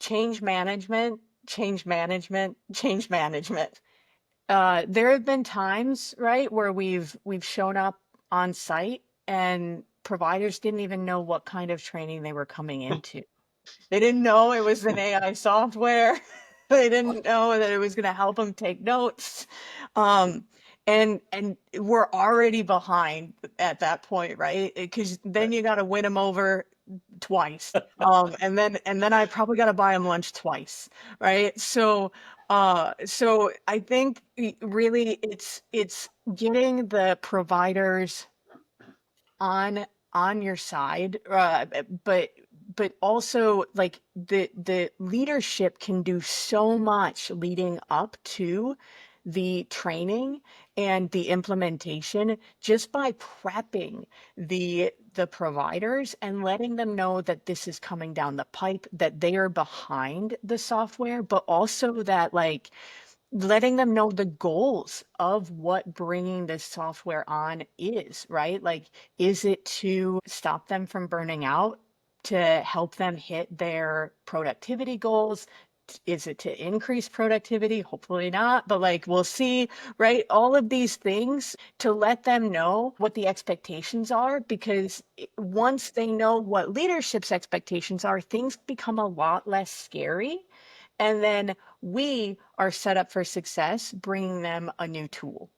change management, change management, change management. There have been times, right, where we've shown up on site and providers didn't even know what kind of training they were coming into. They didn't know it was an AI software. They didn't know that it was going to help them take notes. Um, and we're already behind at that point, right? Because then Right. you got to win them over twice. And then I probably got to buy them lunch twice, right? So I think really it's getting the providers on on your side, but also like the leadership can do so much leading up to the training and the implementation just by prepping the providers and letting them know that this is coming down the pipe, that they are behind the software, but also that like letting them know the goals of what bringing this software on is, right? Like, is it to stop them from burning out, to help them hit their productivity goals? Is it to increase productivity? Hopefully not, but like we'll see, right? All of these things to let them know what the expectations are, because once they know what leadership's expectations are, things become a lot less scary. And then we are set up for success bringing them a new tool.